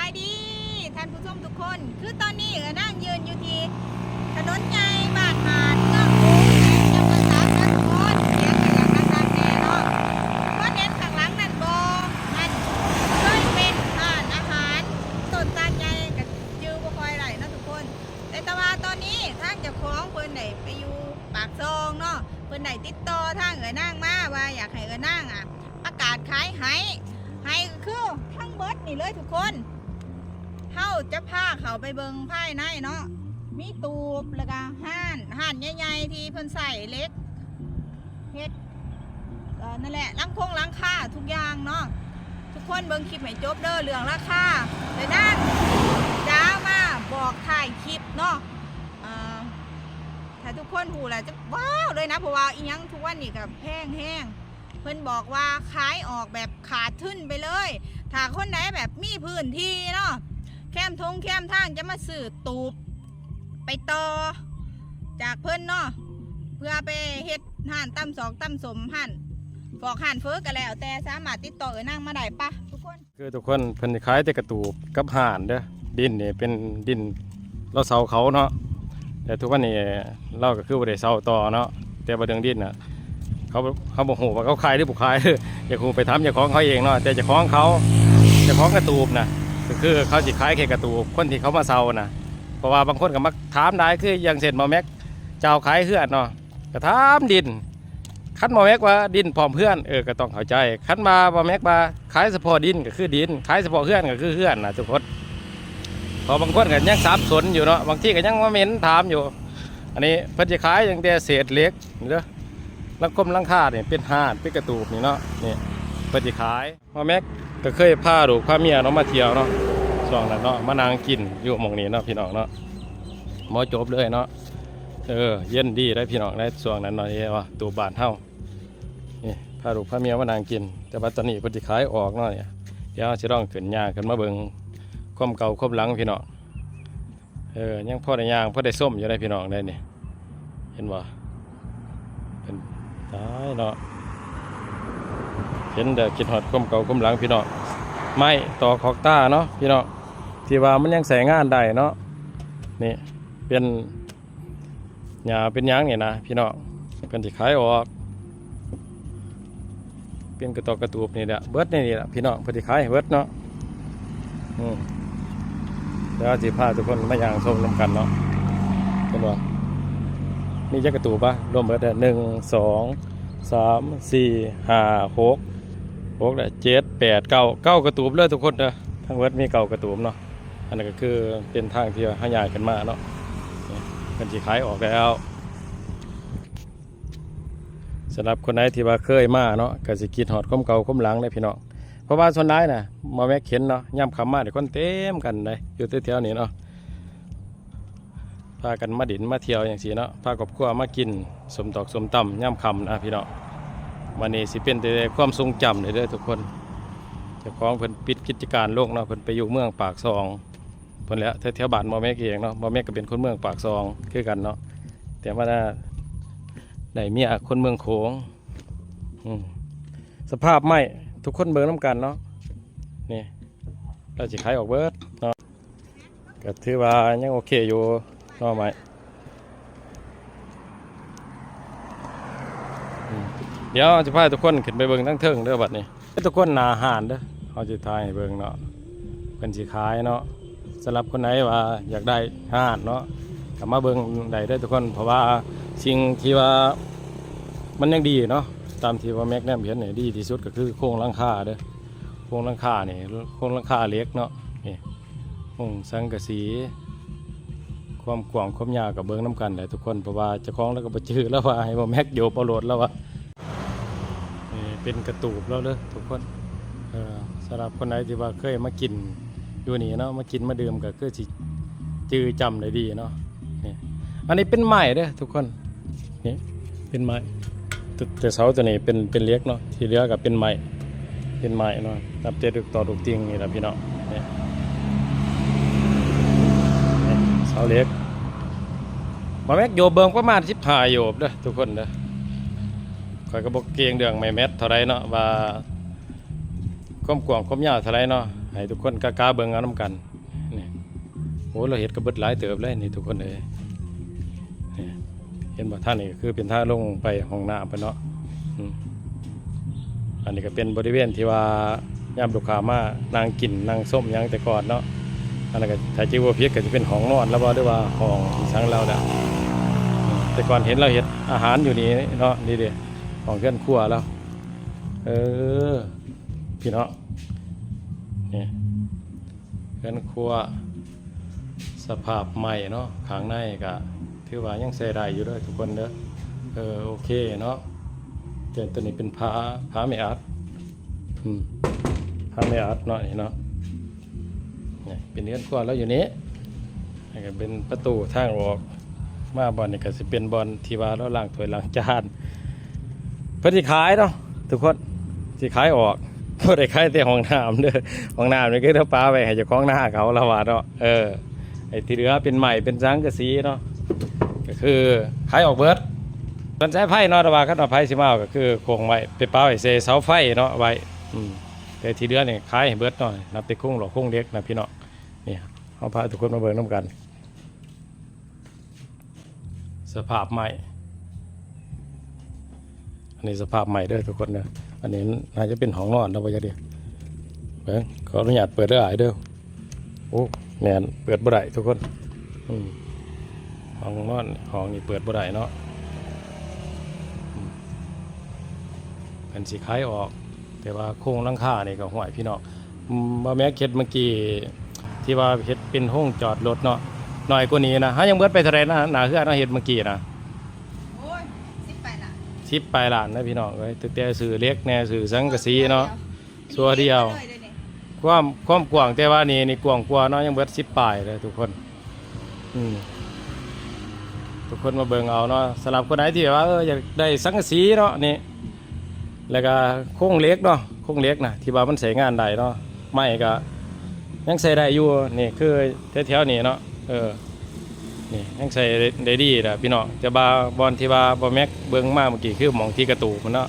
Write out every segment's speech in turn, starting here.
ายดีท่านผู้ชมทุกคนคือตอนนี้นั่งยืนอยู่ที่ถนนใหญ่บ้านหาดเมืองโขงจังหวัดสระบุรีเสียงอย่างดังๆแน่เนาะก็เน้นข้างหลังนั่นบ่นั่นเคยเป็นร้านอาหารต้นตาลใหญ่กับจือบ่ค่อยไหลเนาะทุกคนแต่ว่าตอนนี้ทางเจ้าของเพิ่นได้ไปอยู่ปากซองเนาะเพิ่นได้ติดต่อทางนางมาว่าอยากให้นางประกาศขายให้คือทั้งเบิดนี่เลยทุกคนเฮาจะพาเขาไปเบิงภายในเนาะมีตูบแล้วก็ห่านใหญ่ๆที่เพิ่นใส่เล็กเฮ็ดนั่นแหละล้างคงล้างค่าทุกอย่างเนาะทุกคนเบิงคลิปให้จบเด้อเรื่องราคาเดี๋ยวนั่นจ้ามาบอกถ่ายคลิปเนาะถ้าทุกคนหูแหละจะว้าวเลยนะเพราะว่าอีหยังทุกวันนี้กับแห้งเพิ่นบอกว่าขายออกแบบขาดทุนไปเลยถ้าคนไหนแบบมีพื้นที่เนาะแคมทางจะมาซื้อตูบไปต่อจากเพิ่นเนาะเพื่อไปเฮ็ดห่านตั้มสองตั้มสมห่านฟอกห่านเฟ้อกันแล้วแต่สามารถติดต่อนั่งมาได้ปะทุกคนคือทุกคนเพิ่นขายแต่กระตูบกับห่านเด้อดินนี่เป็นดินเราเสาเขาเนาะแต่ทุกวันนี้เราก็คือบ่ได้เสาต่อเนาะแต่บ่เรื่องดินน่ะเขาบอกโหว่าเขาขายหรือบุกขายอย่าคงไปทำอย่าของเขาเองเนาะแต่จะของเขาจะของกระตูบนะก็คือเขาจะขายแค่กระตูบคนที่เขามาเซานะเพราะว่าบางคนก็มักถามได้คืออย่างเช่นหมอแม็กเจ้าขายเพื่อนเนาะก็ถามดินคันหมอแม็กว่าดินพร้อมเพื่อนก็ต้องเข้าใจคันมาหมอแม็กมาขายเฉพาะดินก็คือดินขายเฉพาะเพื่อนก็คือเพื่อนนะทุกคนพอบางคนก็ยังสับสนอยู่เนาะบางที่ก็ยังมาเม้นถามอยู่อันนี้เพิ่นจะขายอย่างเดียวเศษเล็กเด้อลังคมลังค่าเนี่ยเป็นห่านเป็นกระตูบนี่เนาะนี่เปิดขายพ่อแม็กก็เคยพาลูกพาเมียเนาะมาเที่ยวเนาะช่วงนั้นเนาะมานั่งกินอยู่หม่องนี้เนาะพี่น้องเนาะหมอจบเลยเนาะเย็นดีได้พี่น้องได้ช่วงนั้นเนาะนี่ว่าตัวบ้านเฮานี่พาลูกพาเมียมานั่งกินแต่ว่าตอนนี้เปิดขายออกเนาะเนี่ยเดี๋ยวสิร้องขึ้นย่างขึ้นมาเบิ่งความเก่าความหลังพี่น้องยังพอได้ย่างพอได้ส้มอยู่ได้พี่น้องได้นี่เห็นบ่เป็นตายเนาะเห็นแต่คิดหอดก้มเก่าก้มหลังพี่น้องไม่ต่อขอกต้าเนาะพี่น้องที่ว่ามันยังใส่งานได้เนาะนี่เป็นหญ้าเป็นยางเนี่ยนะพี่น้องเป็นที่ขายออกเป็นกระตอกกระตูบนี่แหละเบิร์ดนี่แหละพี่น้องเป็นที่ขายเบิร์ดเนาะแล้วที่พาทุกคนมาย่างชมน้ำกันเนาะเป็นว่ามีจักกระตูบปะรวมเบิด1 2 3 4 5 6และ7 8 9กระตูบเลยทุกคนเด้อทั้งเบิดมี9กระตูบเนาะอันนั้นก็คือเป็นทางที่หายายกันมาเนาะเป็นที่ขายออกแล้วสำหรับคนไหนที่ว่าเคยมาเนาะก็สิคิดฮอดความเก่าความหลังได้พี่น้องเพราะว่าส่วนใหญ่น่ะมาแม่เข็นเนาะย่ำคำมาเดี๋ยวคนเต็มกันเลยอยู่แถวๆนี้เนาะพากันมาดินมาเที่ยวอย่างสีเนาะพาครอบครัวมากินสมตอกสมตำย่ำคำนะพี่น้องวันนี้สิเป็นแต่ความทรงจำเลยเด้อทุกคนเจ้าของเพิ่นปิดกิจการโลกเนาะเพิ่นไปอยู่เมืองปากซองเพิ่นแล้วแถวบ้านบ่แม่เองเนาะบ่แม่ก็เป็นคนเมืองปากซองคือกันเนาะแต่ว่าได้เมียคนเมืองโขงสภาพไม่ทุกคนเบิ่งน้ำกันเนาะนี่เราจะขายออกเบิดเนาะก็ถือว่ายังโอเคอยู่เนาะไหมเดี๋ยวจะพาทุกคนขึ้นไปเบิ่งทั้งเทิงเด้อบัดนี้ทุกคนหนาหานเด้อเขาจะทายให้เบิ่งเนาะเป็นสิขายเนาะสำหรับคนไหนว่าอยากได้ห่านเนาะกลับมาเบิ่งได้เด้อทุกคนเพราะว่าสิ่งที่ว่ามันยังดีเนาะตามที่ว่าแม็กแนมเห็นเนี่ยดีที่สุดก็คือโครงหลังคาเด้อโครงหลังคานี่โครงหลังคาเล็กเนาะนี่สังกะสีความกว้างความยาวกับเบิ้งน้ำกันแต่ทุกคนเพราะว่าเจ้าของแล้วก็บ่จื้อแล้วว่าให้บ่แม็กโยบเอาโหลดแล้วว่านี่เป็นกระตูบแล้วเด้อทุกคนสำหรับคนไหนที่ว่าเคยมากินอยู่นี่เนาะมากินมาดื่มก็คือสิจื้อจำได้ดีเนาะนี่อันนี้เป็นไม้เด้อทุกคนนี่เป็นไม้แต่เสาตัวนี้เป็นเล็กเนาะที่เหลือก็เป็นไม้เนาะนับแต่ดึกต่อดึกติงนี่แหละพี่น้องนี่เสาเล็กมาแม็กโยบเบิงประมาณ15โยบเด้อทุกคนเด้อคอยกระบอกเกียงเดืองไม่แมทเท่าไรเนาะว่าความกว้างความยาวเท่าไรเนาะ ให้ทุกคนกล้าเบิ่งเอาน้ำกันนี่โอ้เราเห็ดกระเบิดหลายเติบเลยนี่ทุกคนเลยนี่เห็นบ่ท่านนี่คือเป็นท่าลงไปห้องน้ำไปเนาะอันนี้ก็เป็นบริเวณที่ว่ายามลูกค้ามานางกินนางส้มยังแต่ก่อนเนาะอันนั้นก็ถ้าจีวพิษก็จะเป็นห้องนอนแล้วบ่หรือว่าห้องที่สังเราเนี่ยแต่ก่อนเห็นเราเห็ดอาหารอยู่นี่เนาะนี่เด้ของเครื่องครัวแล้วพี่เนาะนี่เครื่องครัวสภาพใหม่เนาะข้างในก็ถือว่ายังใช้ได้อยู่ด้วยทุกคนเด้อโอเคเนาะเดี๋ยวตัวนี้เป็นผ้าไม่อัดผ้าไม่อัดเนาะนี่เนาะนี่เป็นเรือนครัวแล้วอยู่นี้นี่ก็เป็นประตูทางออกมาบอลนี่ก็สิเป็นบอลที่ว่าเราล้างถ้วยล้างจานเพื่อที่ขายเนาะทุกคนที่ขายออกเพื่อได้ขายแต่ห้องน้ำเด้อห้องน้ำนี่ก็เราปาไปให้เจ้าของหน้าเขาละว่าเนาะไอ้ที่เหลือเป็นใหม่เป็นสังกะสีเนาะก็คือขายออกเบิดมันใช้ไฟเนาะแต่ว่าขั้นตอนไฟสิมาก็คือโครงไว้ไปปาไว้เสาไฟเนาะไว้แต่ที่เหลือนี่ขายให้เบิดหน่อยนับเป็นโครงหลอกโครงเล็กนะพี่เนาะนี่เอาพาทุกคนมาเบิ่งน้ำกันสภาพใหม่อันนี้สภาพใหม่เด้อทุกคนเด้ออันนี้น่าจะเป็นห้องนอนนะว่าจะดีเบิ่งขออนุญาตเปิดได้เด้อโอ้แน่นเปิดบ่ได้ทุกคนห้องนอนห้องนี้เปิดบ่ได้เนาะเป็นสีคล้ายออกแต่ว่าโครงหลังคานี่ก็ห่วยพี่เนาะมาแม้เฮ็ดเมื่อกี้ที่ว่าเฮ็ดเป็นห้องจอดรถเนาะหน่อยกว่านี้นะฮะยังเบิดไปเท่าไหร่นะหน้าเฮือนเฮ็ดเมื่อกี้นะโอ้ย10 ล้าน 10 ปลายล้านนะพี่น้องเอ้ยตึกแต่สื่อเล็กแน่สื่อสังกะสีเนาะตัวเดียวความกว้างแต่ว่านี่กว้างกว่าเนาะยังเบิด10 ปลายเลยทุกคนทุกคนมาเบิ่งเอาเนาะสำหรับคนไหนที่ว่าอยากได้สังกะสีเนาะนี่แล้วก็โครงเหล็กเนาะโครงเหล็กนะที่ว่ามันใช้งานได้เนาะไม้ก็ยังใช้ได้อยู่นี่คือแถวๆนี้เนาะนี่ยังใช้ได้ดีนะพี่น้องแต่บอลที่ว่าบอแม็กเบิ่งมาเมื่อกี้คือหม่องที่กระตูมันเนาะ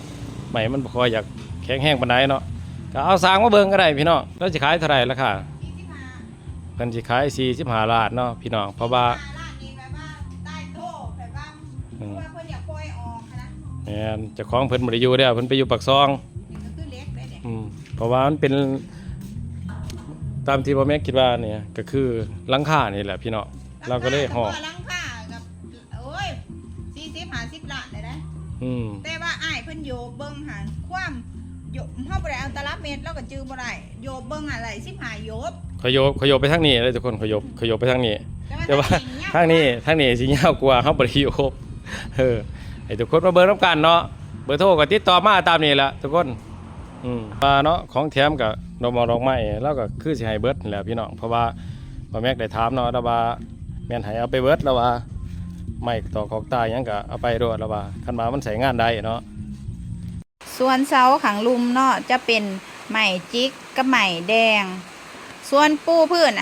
ไม้มันบ่ค่อยอยากแข็งแห้งปานใดเนาะก็เอาสร้างมาเบิ่งก็ได้พี่น้องแล้วสิขายเท่าไหร่ราคาเพิ่นสิขาย45 ล้านเนาะพี่น้องเพราะว่าแม่นเจ้าของเพิ่นบ่ได้อยู่เด้อเพิ่นไปอยู่ปากซองเพราะว่ามันเป็นตามที่พ่อแม่คิดว่าเนี่ยก็คือหลังคานี่แหละพี่น้องเราก็เลยห่อหลังคากับโอ้ย40-50 ล้านเลยนะแต่ว่าอ้ายเพิ่นโยเบิ่งหันความโยเฮาบ่ได้เอาตารางเมตรแล้วก็จื้อบ่ได้โยเบิ่งอะไร15โยบขยบไปทางนี้เลยทุกคนขยบไปทางนี้แต่ว่าทางนี้สิยาวกว่าเฮาบ่ได้โยบให้ทุกคนมาเบอร์รับกันเนาะเบอร์โทรก็ติดต่อมาตามนี้แหละทุกคนเนาะของแถมกับดอกไม้แล้วก็คือสิให้เบิร์ดแหละพี่น้องเพราะว่าพ่อแม่ได้ถามเนาะแล้วว่าแม่นให้เอาไปเบิร์ดแล้วว่าไม้ต่อของตายยังก็เอาไปโดดแล้วว่าคันมามันใช้งานได้เนาะส่วนเสาขังลุมเนาะจะเป็นไม้จิกกับไม้แดงส่วนปูพื้น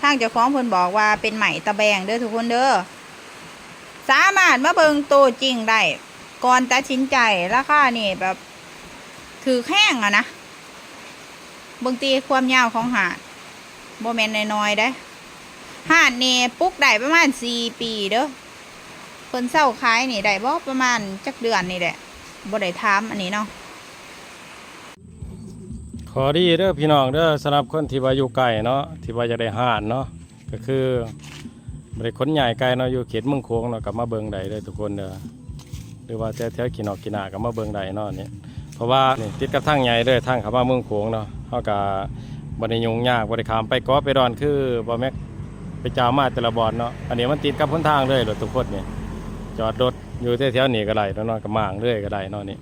ทางเจ้าของเพิ่นบอกว่าเป็นไม้ตะแบงเด้อทุกคนเด้อสามารถมาเบิ่งตัวจริงได้ก่อนตัดสินใจราคานี่แบบถือแข้งนะเบิ่งตีความยาวของหาดบ่แม่นน้อยๆได้หาดนี่ปลูกได้ประมาณ4 ปีเด้อเพิ่นเซาขายนี่ได้บ่ประมาณจักเดือนนี่แหละบ่ได้ถามอันนี้เนาะขอดีเด้อพี่น้องเด้อสำหรับคนที่ว่าอยู่ไกลเนาะที่ว่าจะได้หาดเนาะก็คือบริคนใหญ่ไกลเนาะอยู่เขตเมืองโขงเนาะกับมาเบิงใดเลยทุกคนเด้อหรือว่าแถวกินออกกินอากับมาเบิงใดเนาะนี่เพราะว่านี่ติดกับทางใหญ่เลยทางเข้ามาเมืองโขงเนาะเขากับบริยุงยากบริขามไปกอไปดอนคือบอแม็กไปจ้ามาแต่ละบอลเนาะอันนี้มันติดกับพ้นทางเลยรถทุกคนนี่จอดรถอยู่แถวนี้ก็ได้แล้วเนาะกับมางเลยก็ได้เนาะนี่